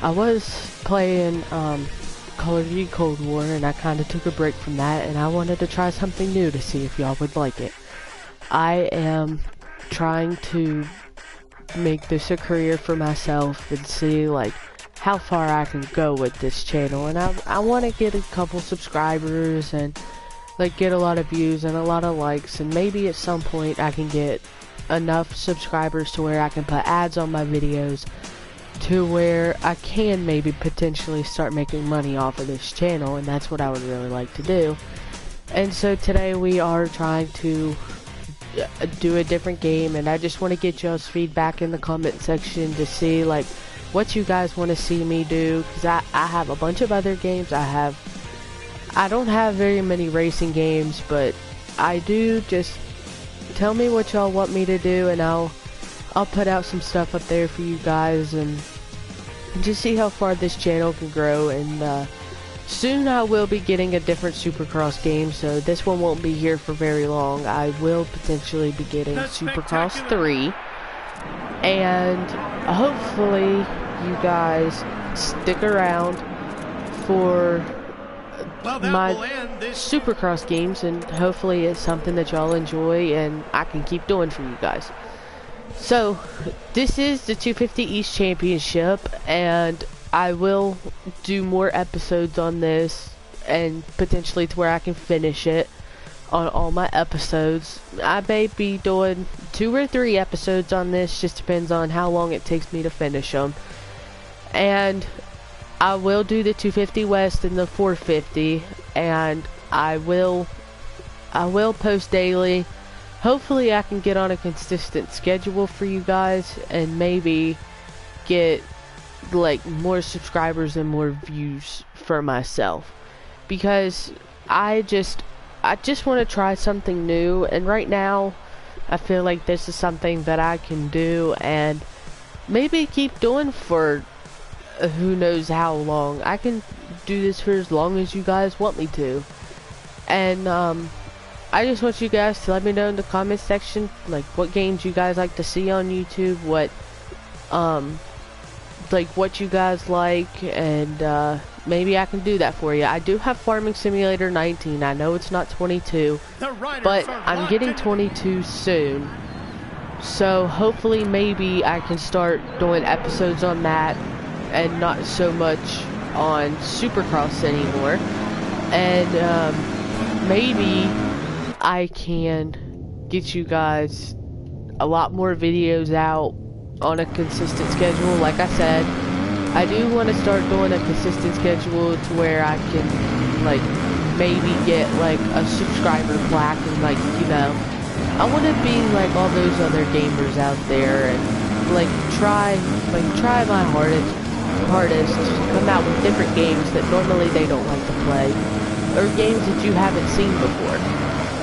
I was playing Call of Duty Cold War, and I kind of took a break from that, and I wanted to try something new to see if y'all would like it. I am trying to make this a career for myself and see like how far I can go with this channel, and I want to get a couple subscribers and like get a lot of views and a lot of likes, and maybe at some point I can get enough subscribers to where I can put ads on my videos to where I can maybe potentially start making money off of this channel, and that's what I would really like to do. And so today we are trying to do a different game, and I just want to get y'all's feedback in the comment section to see like what you guys want to see me do, because I have a bunch of other games. I don't have very many racing games, but I do. Just tell me what y'all want me to do, and I'll put out some stuff up there for you guys, and just see how far this channel can grow. And soon I will be getting a different Supercross game, so this one won't be here for very long. I will potentially be getting Supercross 3, and hopefully you guys stick around for my Supercross games, and hopefully it's something that y'all enjoy and I can keep doing for you guys. So this is the 250 East Championship, and I will do more episodes on this, and potentially to where I can finish it on all my episodes. I may be doing 2 or 3 episodes on this, just depends on how long it takes me to finish them. And I will do the 250 West and the 450, and I will post daily. Hopefully I can get on a consistent schedule for you guys, and maybe get like more subscribers and more views for myself, because I just want to try something new, and right now I feel like this is something that I can do and maybe keep doing for who knows how long. I can do this for as long as you guys want me to. And I just want you guys to let me know in the comment section like what games you guys like to see on YouTube, what what you guys like, and maybe I can do that for you. I do have Farming Simulator 19. I know it's not 22, but I'm getting 22 soon. So hopefully maybe I can start doing episodes on that and not so much on Supercross anymore. And maybe I can get you guys a lot more videos out on a consistent schedule. Like I said, I do want to start doing a consistent schedule to where I can like maybe get like a subscriber plaque, and like, you know, I want to be like all those other gamers out there, and like try my hardest to come out with different games that normally they don't like to play, or games that you haven't seen before.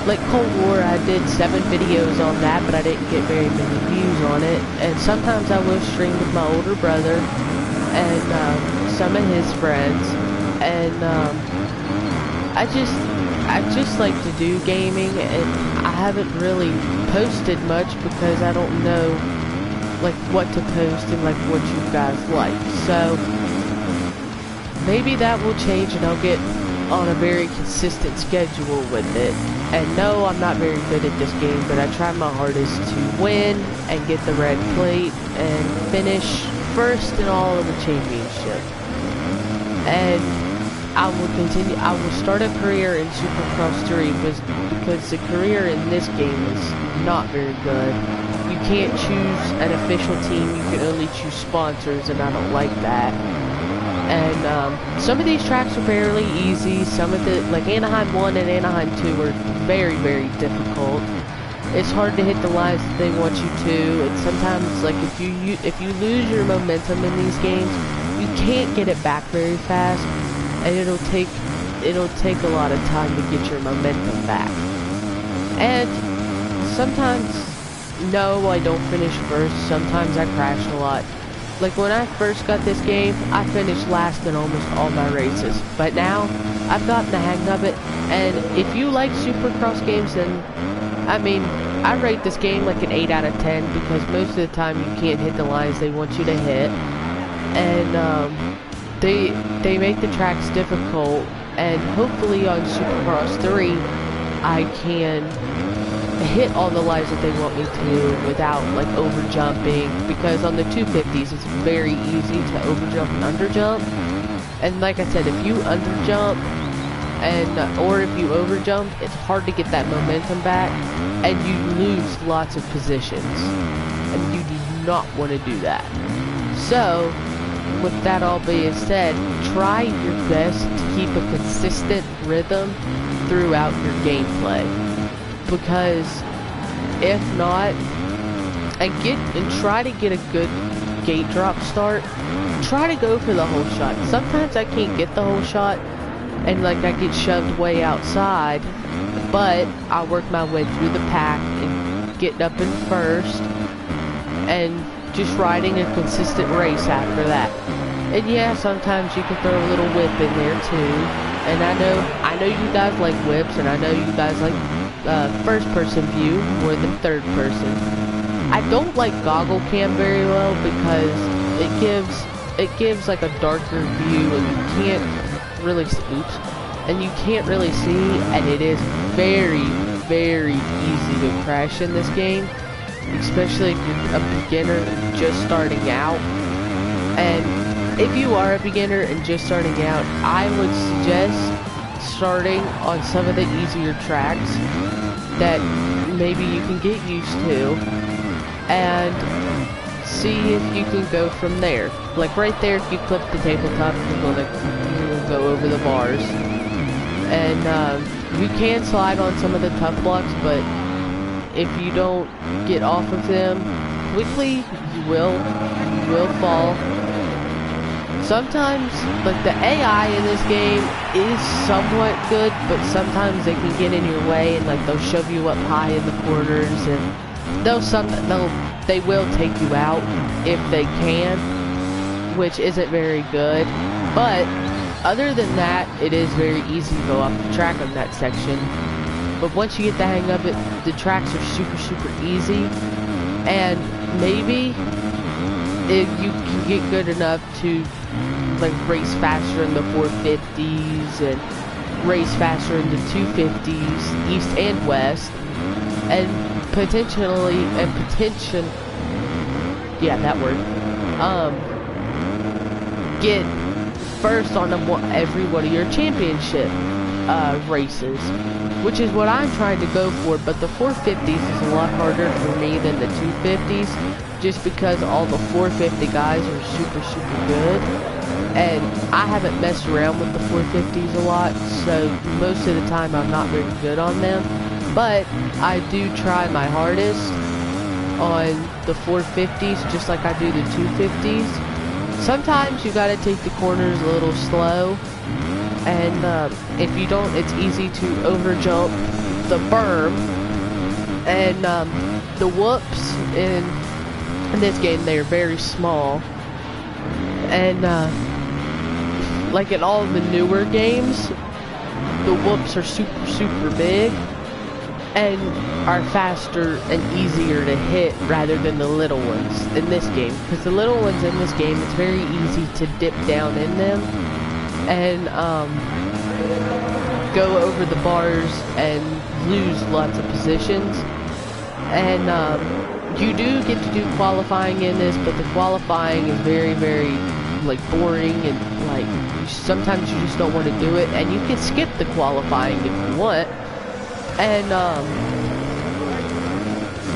Like Cold War, I did 7 videos on that, but I didn't get very many views on it. And sometimes I will stream with my older brother and some of his friends. And I just like to do gaming, and I haven't really posted much because I don't know like what to post and like what you guys like. So maybe that will change, and I'll get on a very consistent schedule with it. And no, I'm not very good at this game, but I try my hardest to win and get the red plate and finish first in all of the championship. And I will continue. I will start a career in Supercross 3 because the career in this game is not very good. You can't choose an official team. You can only choose sponsors, and I don't like that. And some of these tracks are fairly easy. Some of the, like Anaheim 1 and Anaheim 2, are very, very difficult. It's hard to hit the lines that they want you to, and sometimes, like, if you lose your momentum in these games, you can't get it back very fast, and it'll take a lot of time to get your momentum back. And sometimes, no, I don't finish first. Sometimes I crash a lot. Like when I first got this game, I finished last in almost all my races. But now, I've gotten the hang of it. And if you like Supercross games, then, I mean, I rate this game like an 8 out of 10, because most of the time you can't hit the lines they want you to hit. and they make the tracks difficult, and hopefully on Supercross 3 I can hit all the lives that they want me to without like over jumping, because on the 250s it's very easy to overjump and underjump, and like I said, if you underjump or if you overjump, it's hard to get that momentum back, and you lose lots of positions, and you do not want to do that. So with that all being said, try your best to keep a consistent rhythm throughout your gameplay, because if not, and try to get a good gate drop start. Try to go for the whole shot. Sometimes I can't get the whole shot, and like I get shoved way outside, but I work my way through the pack and getting up in first, and just riding a consistent race after that. And yeah, sometimes you can throw a little whip in there too. And I know you guys like whips, and I know you guys like first person view more than third person. I don't like goggle cam very well because it gives like a darker view, and you can't really see, and it is very, very easy to crash in this game, especially if you're a beginner just starting out. And if you are a beginner and just starting out, I would suggest starting on some of the easier tracks that maybe you can get used to, and see if you can go from there. Like right there, if you clip the tabletop, you're gonna go over the bars, and you can slide on some of the tough blocks, but if you don't get off of them quickly, you will fall. Sometimes, like, the AI in this game is somewhat good, but sometimes they can get in your way, and like they'll shove you up high in the corners, and they will take you out if they can, which isn't very good. But other than that, it is very easy to go off the track on that section. But once you get the hang of it, the tracks are super, super easy, and maybe if you can get good enough to like race faster in the 450s and race faster in the 250s, east and west, and get first on every one of your championship races, which is what I'm trying to go for. But the 450s is a lot harder for me than the 250s, just because all the 450 guys are super, super good, and I haven't messed around with the 450s a lot, so most of the time I'm not very good on them. But I do try my hardest on the 450s, just like I do the 250s. Sometimes you gotta take the corners a little slow, and if you don't, it's easy to overjump the berm, and the whoops in this game, they are very small, and like in all of the newer games, the whoops are super, super big and are faster and easier to hit rather than the little ones in this game, because the little ones in this game, it's very easy to dip down in them and go over the bars and lose lots of positions. And you do get to do qualifying in this, but the qualifying is very, very like boring, and like sometimes you just don't want to do it, and you can skip the qualifying if you want. And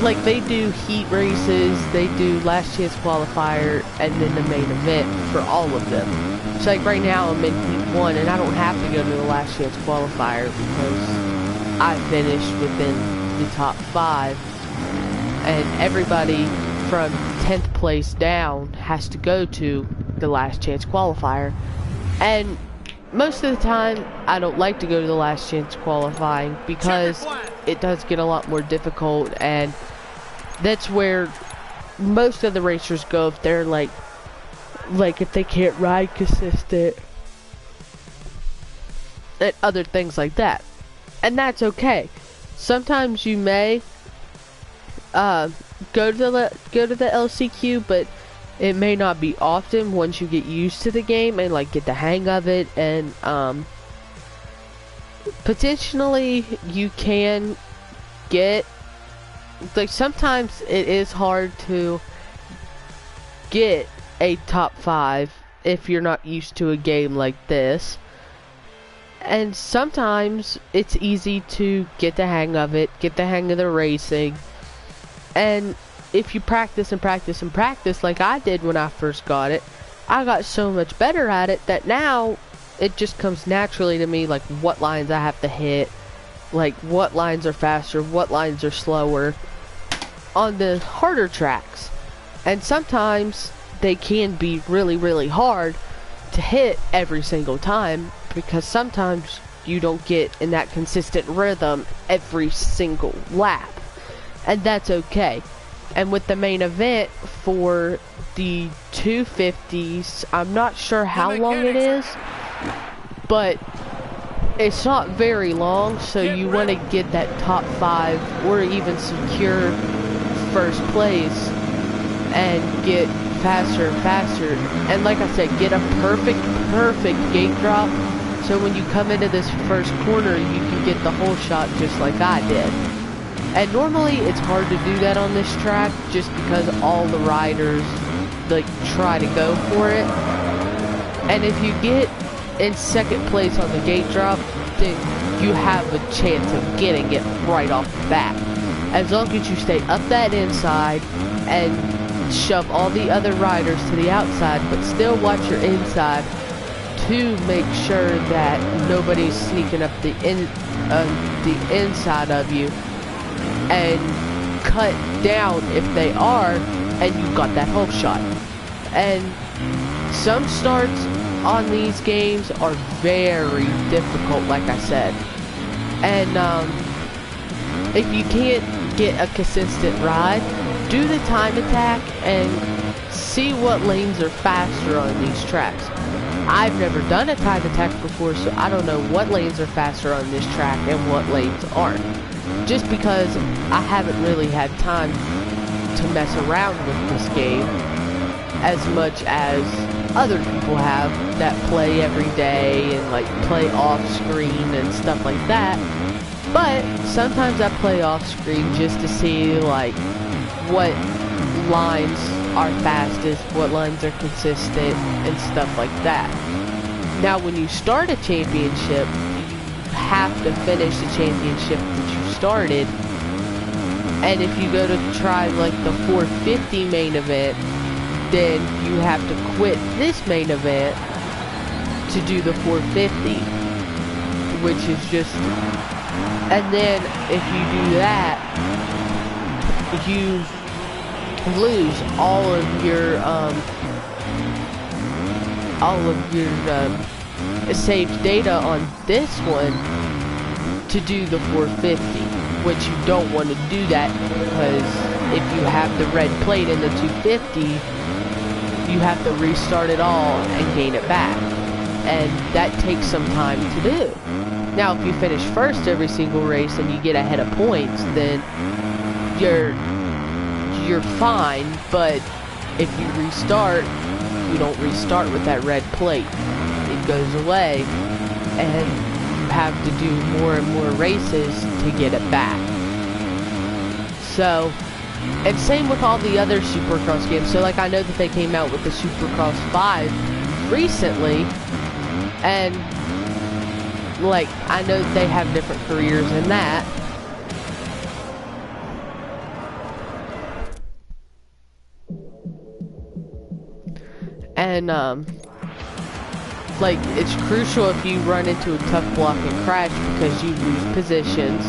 like they do heat races, they do last chance qualifier, and then the main event for all of them. So like right now I'm in heat 1, and I don't have to go to the last chance qualifier because I finished within the top 5, and everybody from 10th place down has to go to the last chance qualifier. And most of the time I don't like to go to the last chance qualifying because it does get a lot more difficult, and that's where most of the racers go if they're like if they can't ride consistent and other things like that. And that's okay. Sometimes you may go to the LCQ, but It may not be often once you get used to the game and like get the hang of it, and potentially you can get, like, sometimes it is hard to get a top 5 if you're not used to a game like this, and sometimes it's easy to get the hang of it, get the hang of the racing, and if you practice and practice and practice like I did when I first got it, I got so much better at it that now it just comes naturally to me, like what lines I have to hit, like what lines are faster, what lines are slower on the harder tracks. And sometimes they can be really, really hard to hit every single time, because sometimes you don't get in that consistent rhythm every single lap, and that's okay. And with the main event for the 250s, I'm not sure how long it is, but it's not very long, so you want to get that top 5 or even secure first place and get faster and faster. And like I said, get a perfect gate drop, so when you come into this first corner, you can get the whole shot just like I did. And normally it's hard to do that on this track just because all the riders like try to go for it. And if you get in second place on the gate drop, then you have a chance of getting it right off the bat. As long as you stay up that inside and shove all the other riders to the outside, but still watch your inside to make sure that nobody's sneaking up the inside of you, and cut down if they are, and you got that whole shot. And some starts on these games are very difficult, like I said. And if you can't get a consistent ride, do the time attack and see what lanes are faster on these tracks. I've never done a time attack before, so I don't know what lanes are faster on this track and what lanes aren't, just because I haven't really had time to mess around with this game as much as other people have that play every day and like play off screen and stuff like that. But sometimes I play off screen just to see like what lines are fastest, what lines are consistent, and stuff like that. Now when you start a championship, you have to finish the championship that you started. And if you go to try like the 450 main event, then you have to quit this main event to do the 450, which is just, and then if you do that, you lose all of your saved data on this one to do the 450, which you don't want to do that, because if you have the red plate in the 250, you have to restart it all and gain it back, and that takes some time to do. Now if you finish first every single race and you get ahead of points, then you're fine. But if you restart, you don't restart with that red plate. It goes away, and you have to do more and more races to get it back. So, and same with all the other Supercross games. So like I know that they came out with the Supercross 5 recently, and like I know that they have different careers in that. And like it's crucial if you run into a tough block and crash, because you lose positions.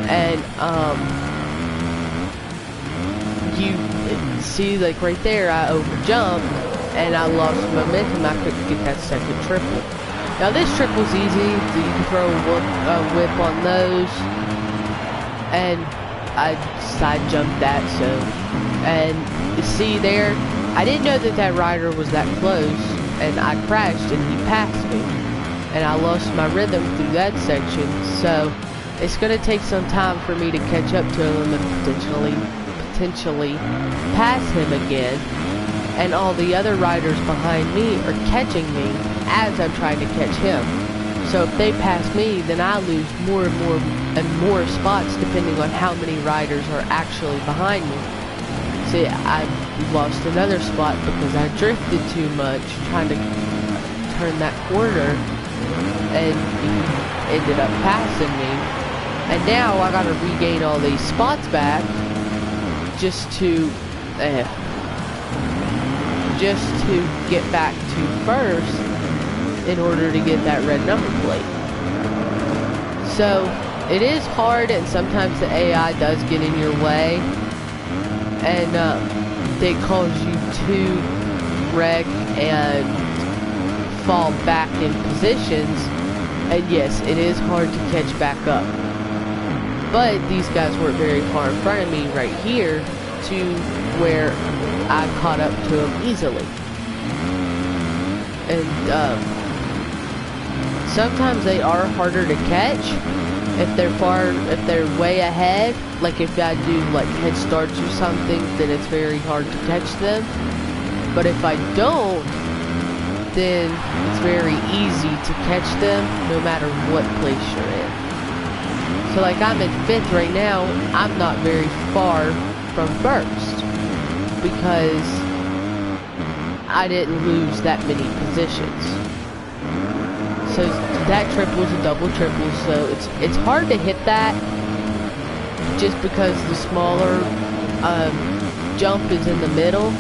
And you see, like right there, I overjumped and I lost momentum. I couldn't get that second triple. Now this triple's easy, so you can throw a whip on those, and I side jumped that. So, and you see there, I didn't know that that rider was that close, and I crashed and he passed me, and I lost my rhythm through that section. So it's gonna take some time for me to catch up to him and potentially pass him again. and all the other riders behind me are catching me as I'm trying to catch him. So if they pass me, then I lose more and more spots depending on how many riders are actually behind me. See, I lost another spot because I drifted too much trying to turn that corner, and he ended up passing me. And now I gotta regain all these spots back just to get back to first in order to get that red number plate. So it is hard, and sometimes the AI does get in your way, and they cause you to wreck and fall back in positions, and yes, it is hard to catch back up. But these guys weren't very far in front of me right here to where I caught up to them easily. And sometimes they are harder to catch if they're way ahead. Like if I do like head starts or something, then it's very hard to catch them. But if I don't, then it's very easy to catch them no matter what place you're in. So like I'm in 5th right now, I'm not very far from 1st because I didn't lose that many positions. So that triple is a double triple, so it's hard to hit that just because the smaller jump is in the middle,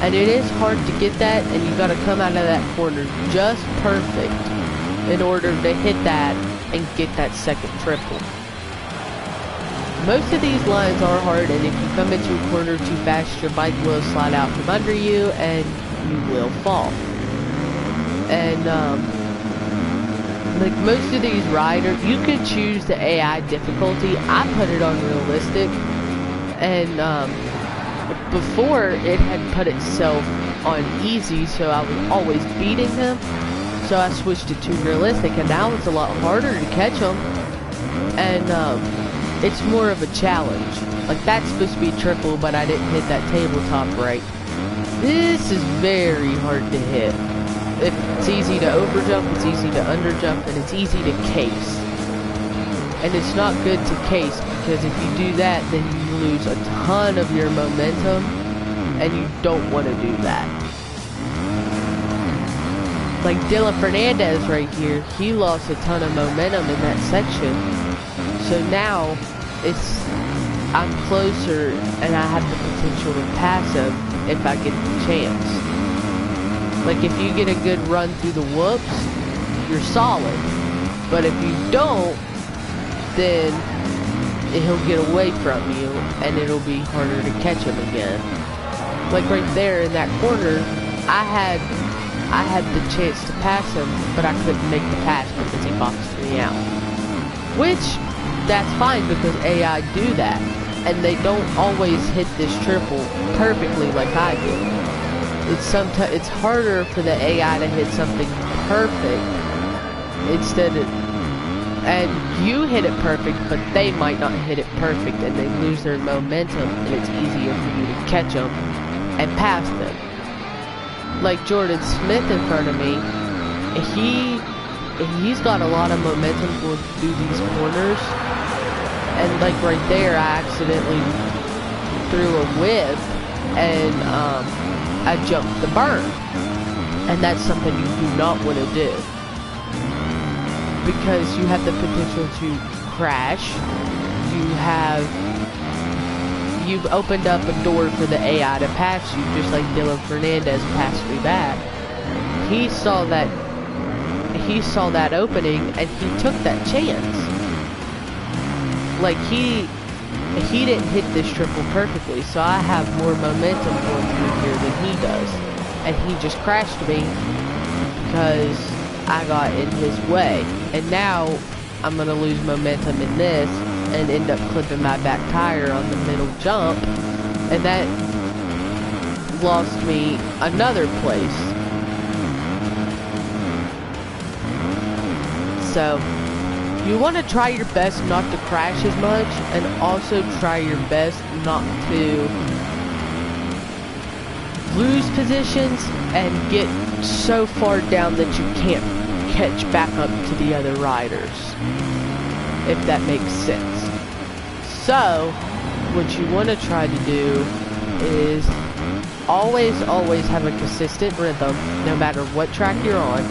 and it is hard to get that, and you gotta come out of that corner just perfect in order to hit that and get that second triple. Most of these lines are hard, and if you come into a corner too fast, your bike will slide out from under you and you will fall. And like most of these riders, you could choose the AI difficulty. I put it on realistic, and before it had put itself on easy, so I was always beating him. So I switched it to realistic, and now it's a lot harder to catch them, and it's more of a challenge. Like that's supposed to be triple, but I didn't hit that tabletop right. This is very hard to hit. It's easy to overjump, it's easy to underjump, and it's easy to case. And it's not good to case, because if you do that, then you lose a ton of your momentum, and you don't want to do that. Like Dylan Fernandez right here, he lost a ton of momentum in that section. So now, I'm closer, and I have the potential to pass him if I get the chance. Like if you get a good run through the whoops, you're solid. But if you don't, then he'll get away from you, and it'll be harder to catch him again. Like right there in that corner, I had the chance to pass him, but I couldn't make the pass because he boxed me out. Which, that's fine because AI do that, and they don't always hit this triple perfectly like I do. It's harder for the AI to hit something perfect and you hit it perfect, but they might not hit it perfect, and they lose their momentum, and it's easier for you to catch them and pass them. Like Jordan Smith in front of me, he's got a lot of momentum going through these corners, and like right there, I accidentally threw a whip, and I jumped the berm, and that's something you do not want to do, because you have the potential to crash. You've opened up a door for the AI to pass you, just like Dylan Fernandez passed me back. He saw that opening, and he took that chance. Like he didn't hit this triple perfectly, so I have more momentum going through here than he does. And he just crashed me because I got in his way. And now I'm gonna lose momentum in this and end up clipping my back tire on the middle jump, and that lost me another place. So you want to try your best not to crash as much, and also try your best not to lose positions and get so far down that you can't catch back up to the other riders, if that makes sense. So what you want to try to do is always have a consistent rhythm no matter what track you're on.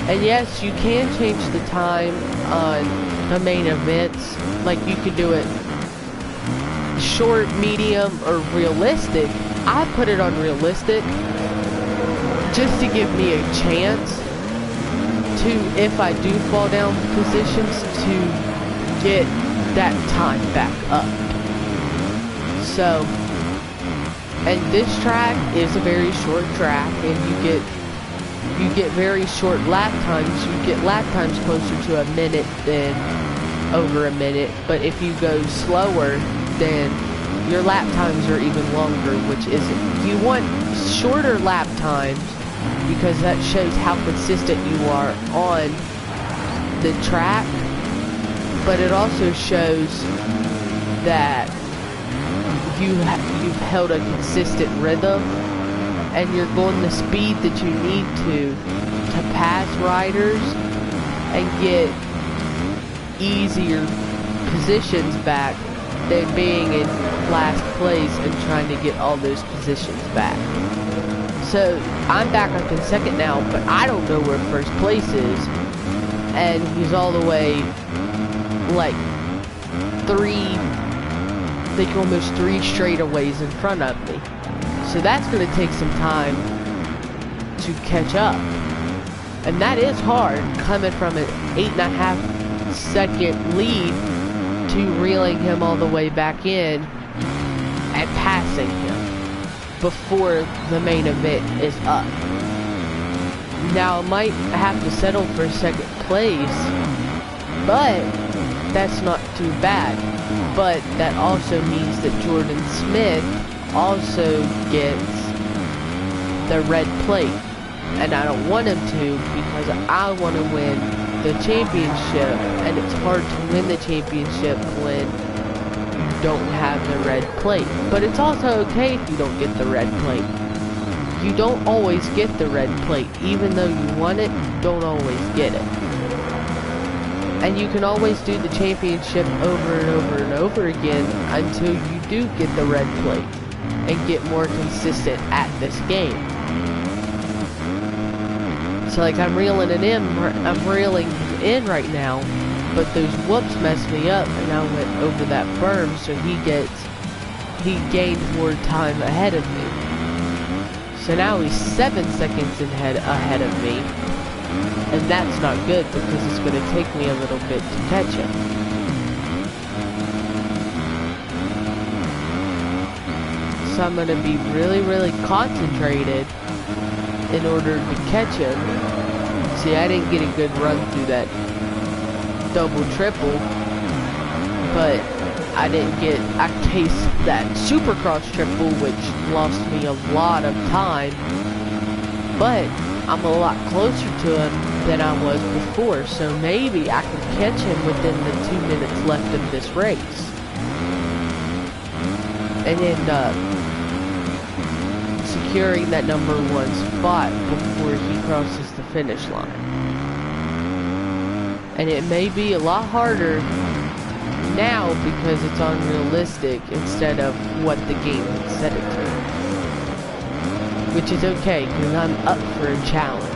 And yes, you can change the time on the main events, like you could do it short, medium, or realistic. I put it on realistic just to give me a chance to, if I do fall down positions, to get that time back up. So, and this track is a very short track, and you get very short lap times. You get lap times closer to a minute than over a minute, but if you go slower, then your lap times are even longer, which isn't. You want shorter lap times because that shows how consistent you are on the track, but it also shows that you've held a consistent rhythm and you're going the speed that you need to pass riders and get easier positions back than being in last place and trying to get all those positions back. So I'm back up in second now, but I don't know where first place is, and he's all the way like almost three straightaways in front of me. So that's going to take some time to catch up, and that is hard, coming from an 8.5 second lead to reeling him all the way back in and passing him before the main event is up. Now I might have to settle for second place, but that's not too bad. But that also means that Jordan Smith also gets the red plate, and I don't want him to, because I want to win the championship, and it's hard to win the championship when you don't have the red plate. But it's also okay if you don't get the red plate. You don't always get the red plate. Even though you want it, you don't always get it. And you can always do the championship over and over and over again until you do get the red plate and get more consistent at this game. So like I'm reeling it in, I'm reeling in right now, but those whoops messed me up, and I went over that berm, so he gained more time ahead of me. So now he's 7 seconds ahead of me, and that's not good because it's going to take me a little bit to catch him. So I'm going to be really concentrated in order to catch him. See, I didn't get a good run through that double triple, but I cased that Supercross triple, which lost me a lot of time, but I'm a lot closer to him than I was before, so maybe I can catch him within the 2 minutes left of this race and end up securing that #1 spot before he crosses the finish line. And it may be a lot harder now because it's unrealistic instead of what the game had set it to, which is okay because I'm up for a challenge.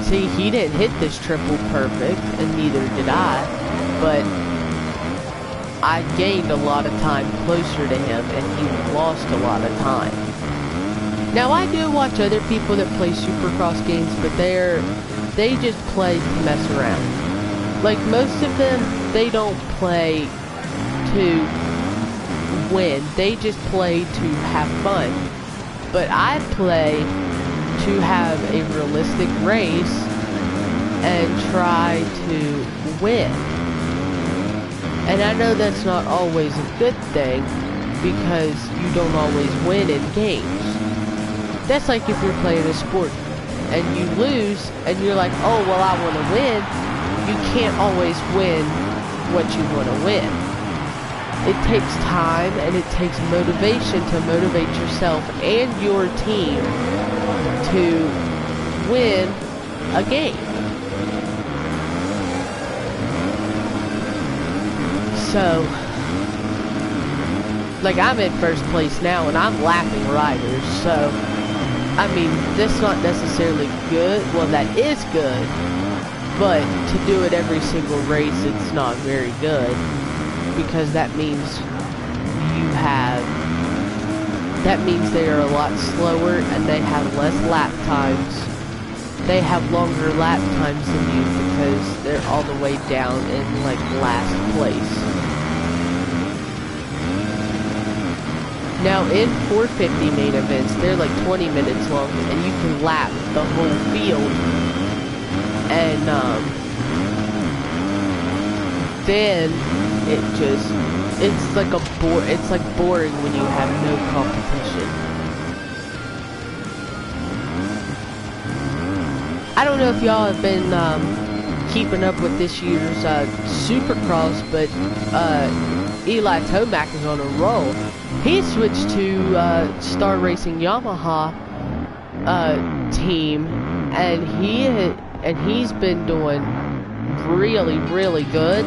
See, he didn't hit this triple perfect, and neither did I, but I gained a lot of time closer to him, and he lost a lot of time. Now, I do watch other people that play Supercross games, but they just play to mess around. Like, most of them, they don't play to win. They just play to have fun. But I play to have a realistic race and try to win. And I know that's not always a good thing because you don't always win in games. That's like if you're playing a sport and you lose and you're like, oh, well, I want to win. You can't always win what you want to win. It takes time and it takes motivation to motivate yourself and your team to win a game. So, like, I'm in first place now and I'm lapping riders, so I mean, that's not necessarily good. Well, that is good, but to do it every single race, it's not very good, because that means they are a lot slower and they have less lap times. They have longer lap times than you because they're all the way down in, like, last place. Now, in 450 main events, they're like 20 minutes long, and you can lap the whole field. And, then it's like it's like boring when you have no competition. I don't know if y'all have been, keeping up with this year's, Supercross, but, Eli Tomac is on a roll. He switched to Star Racing Yamaha team, and he's been doing really, really good.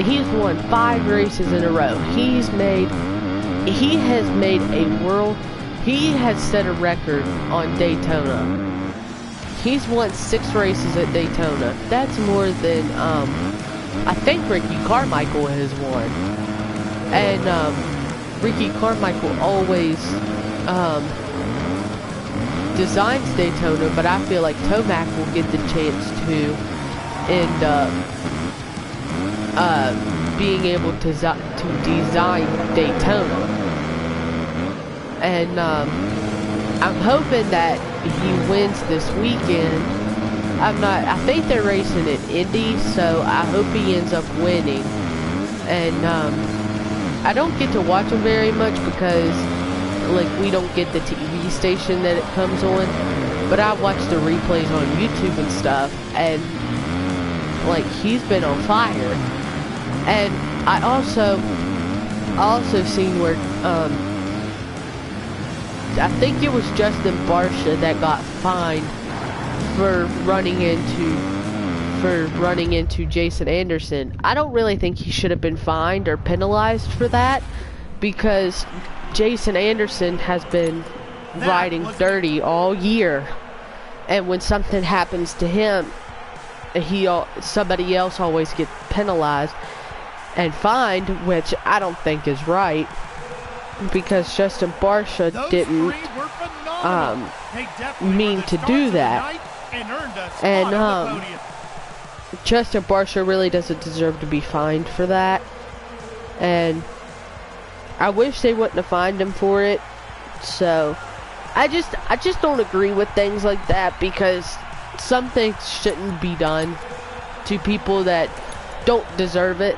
He's won 5 races in a row. He has set a record on Daytona. He's won 6 races at Daytona. That's more than I think Ricky Carmichael has won. And Ricky Carmichael always designs Daytona, but I feel like Tomac will get the chance to end up being able to design Daytona. And I'm hoping that he wins this weekend. I think they're racing at Indy, so I hope he ends up winning. And I don't get to watch him very much because, like, we don't get the TV station that it comes on, but I watch the replays on YouTube and stuff, and, like, he's been on fire. And I also seen where, I think it was Justin Barcia that got fined for running into Jason Anderson. I don't really think he should have been fined or penalized for that, because Jason Anderson has been riding dirty all year, and when something happens to him, somebody else always gets penalized and fined, which I don't think is right, because Justin Barcia didn't mean to do that. And Justin Barcia really doesn't deserve to be fined for that, and I wish they wouldn't have fined him for it. So I just don't agree with things like that, because some things shouldn't be done to people that don't deserve it.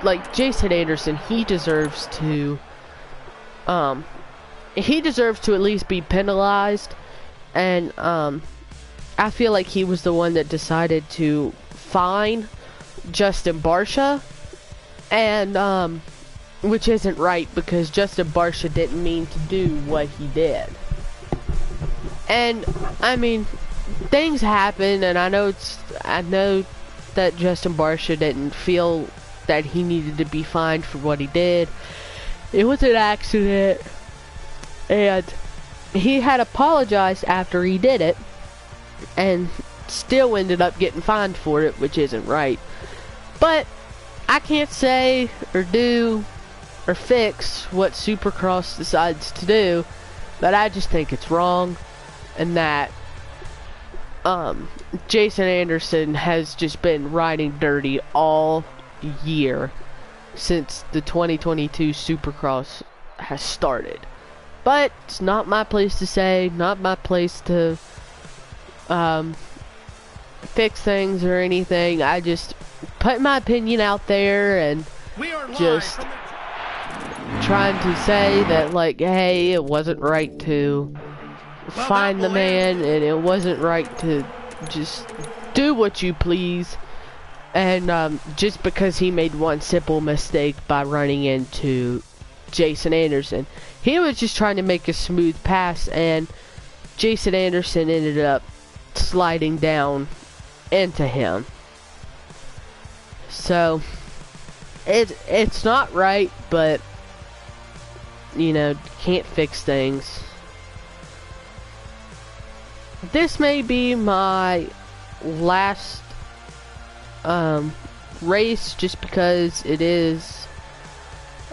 Like Jason Anderson, he deserves to at least be penalized, and I feel like he was the one that decided to fine Justin Barcia, and which isn't right, because Justin Barcia didn't mean to do what he did. And I mean, things happen, and I know that Justin Barcia didn't feel that he needed to be fined for what he did. It was an accident, and he had apologized after he did it, and still ended up getting fined for it, which isn't right. But I can't say or do or fix what Supercross decides to do, but I just think it's wrong, and that Jason Anderson has just been riding dirty all year since the 2022 Supercross has started. But it's not my place to say, not my place to fix things or anything. I just put my opinion out there, and just trying to say that, like, hey, it wasn't right to find the man, and it wasn't right to just do what you please. And just because he made one simple mistake by running into Jason Anderson. He was just trying to make a smooth pass, and Jason Anderson ended up sliding down into him. So it's not right, but you know, can't fix things. This may be my last race, just because it is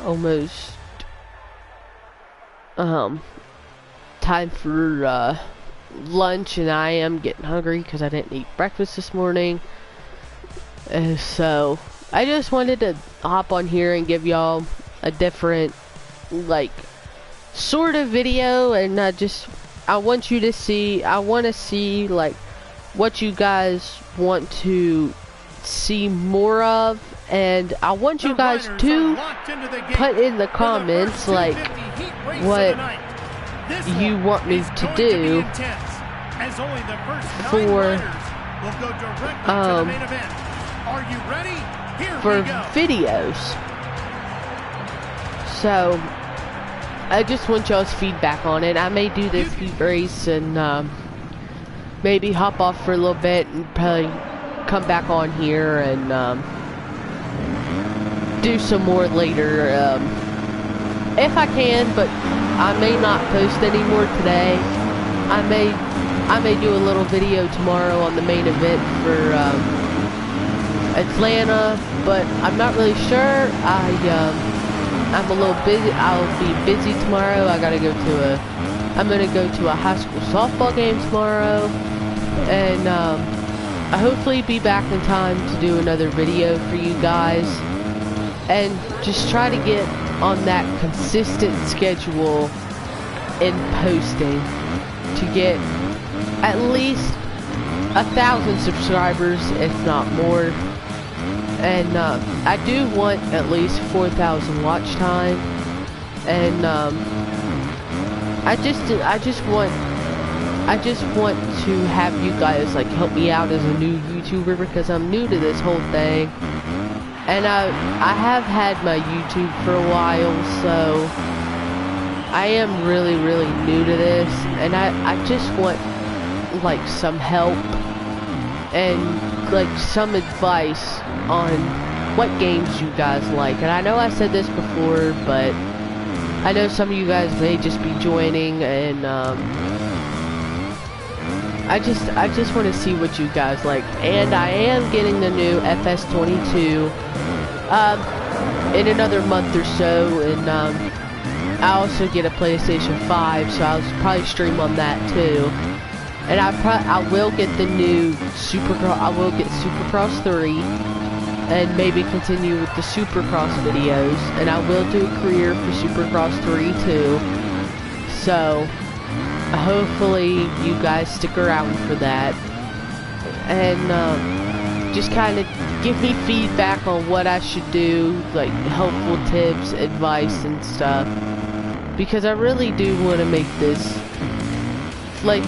almost time for lunch, and I am getting hungry because I didn't eat breakfast this morning. And so I just wanted to hop on here and give y'all a different, like, sort of video, and I want you to see, I want to see like what you guys want to see more of, and I want you guys to put in the comments like what you want me to do for videos. So I just want y'all's feedback on it. I may do this heat race and maybe hop off for a little bit and probably come back on here and do some more later if I can, but I may not post any more today. I may do a little video tomorrow on the main event for Atlanta, but I'm not really sure. I'm a little busy. I'll be busy tomorrow. I'm gonna go to a high school softball game tomorrow, and I hopefully be back in time to do another video for you guys, and just try to get on that consistent schedule in posting to get at least 1,000 subscribers, if not more. And I do want at least 4,000 watch time, and I just want to have you guys like help me out as a new YouTuber, because I'm new to this whole thing, and I have had my YouTube for a while, so I am really new to this, and I just want like some help and like some advice on what games you guys like. And I know I said this before, but I know some of you guys may just be joining, and I just want to see what you guys like. And I am getting the new FS22 in another month or so, and I also get a PlayStation 5, so I'll probably stream on that too. And I will get the new Supercross. I will get Supercross 3, and maybe continue with the Supercross videos. And I will do a career for Supercross 3 too. So hopefully you guys stick around for that, and just kind of give me feedback on what I should do, like helpful tips, advice, and stuff. Because I really do want to make this like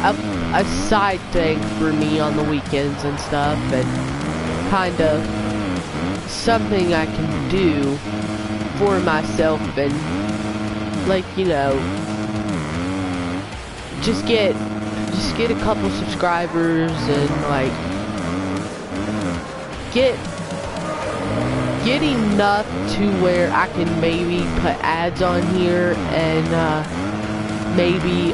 a side thing for me on the weekends and stuff, and kind of something I can do for myself, and like, you know, just get a couple subscribers, and like get enough to where I can maybe put ads on here, and maybe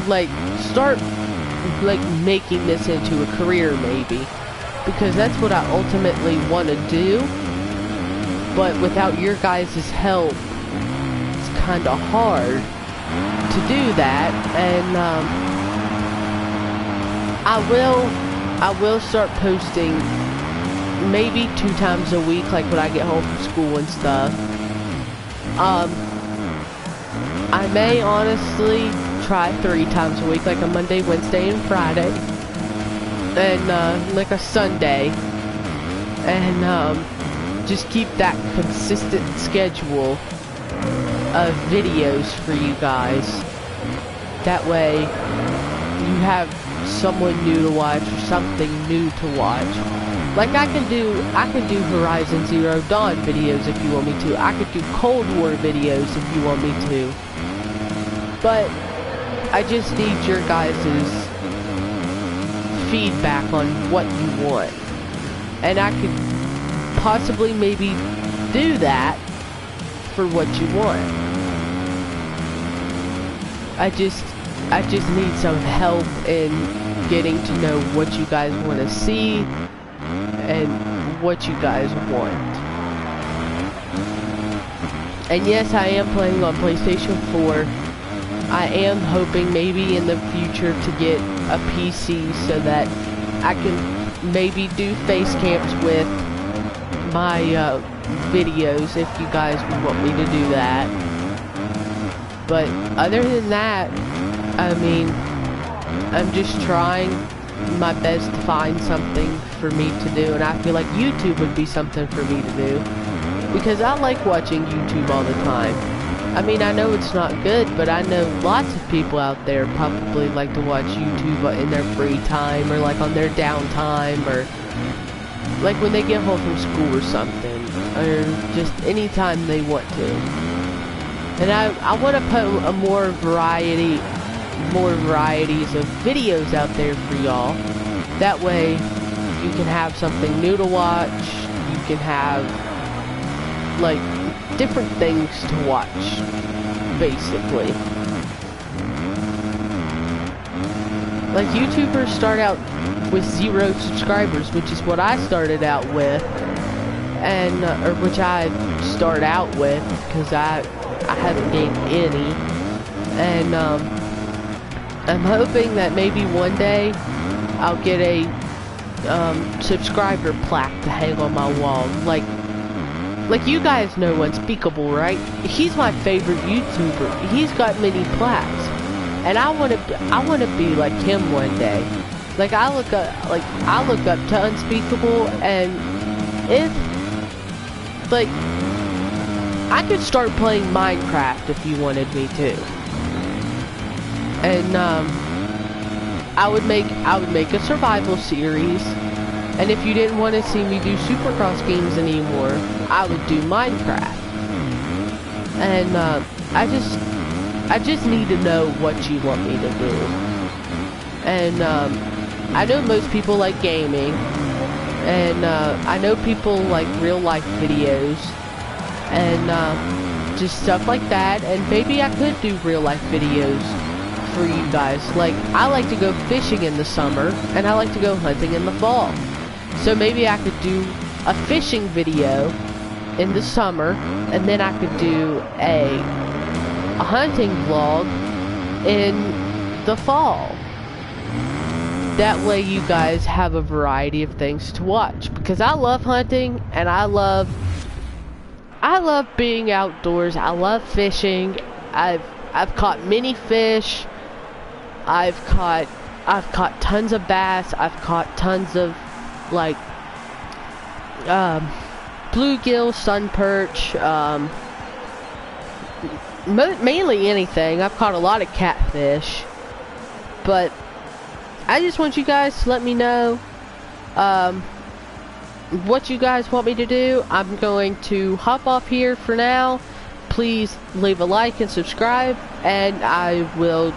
like start like making this into a career, maybe, because that's what I ultimately want to do. But without your guys' help, it's kind of hard to do that. And I will start posting maybe 2 times a week, like when I get home from school and stuff. I may honestly try 3 times a week, like a Monday, Wednesday, and Friday, and like a Sunday, and just keep that consistent schedule of videos for you guys. That way you have someone new to watch or something new to watch. Like I can do Horizon Zero Dawn videos if you want me to. I could do Cold War videos if you want me to. But I just need your guys' feedback on what you want. And I could possibly maybe do that for what you want. I just need some help in getting to know what you guys want to see and what you guys want. And yes, I am playing on PlayStation 4. I am hoping maybe in the future to get a PC so that I can maybe do face cams with my videos if you guys would want me to do that. But other than that, I mean, I'm just trying my best to find something for me to do, and I feel like YouTube would be something for me to do, because I like watching YouTube all the time. I mean, I know it's not good, but I know lots of people out there probably like to watch YouTube in their free time, or like on their downtime, or like when they get home from school or something, or just anytime they want to. And I want to put more varieties of videos out there for y'all. That way you can have something new to watch. You can have like different things to watch, basically. Like YouTubers start out with 0 subscribers, which is what I started out with, and or which I start out with, because I haven't gained any. And I'm hoping that maybe one day I'll get a subscriber plaque to hang on my wall. Like you guys know Unspeakable, right? He's my favorite YouTuber. He's got many plaques, and I want to be like him one day. Like I look up to Unspeakable, and if like I could start playing Minecraft if you wanted me to. And I would make a survival series, and if you didn't want to see me do Supercross games anymore, I would do Minecraft. And I just need to know what you want me to do. And I know most people like gaming, and I know people like real life videos, and just stuff like that. And maybe I could do real life videos for you guys. Like, I like to go fishing in the summer, and I like to go hunting in the fall. So maybe I could do a fishing video in the summer, and then I could do a hunting vlog in the fall. That way you guys have a variety of things to watch, because I love hunting, and I love being outdoors. I love fishing. I've caught many fish. I've caught tons of bass. I've caught tons of like bluegill, sun perch, mainly anything. I've caught a lot of catfish, but I just want you guys to let me know what you guys want me to do. I'm going to hop off here for now. Please leave a like and subscribe, and I will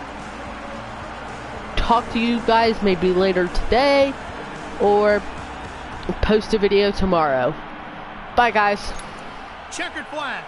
talk to you guys maybe later today, or post a video tomorrow. Bye guys. Checkered flag.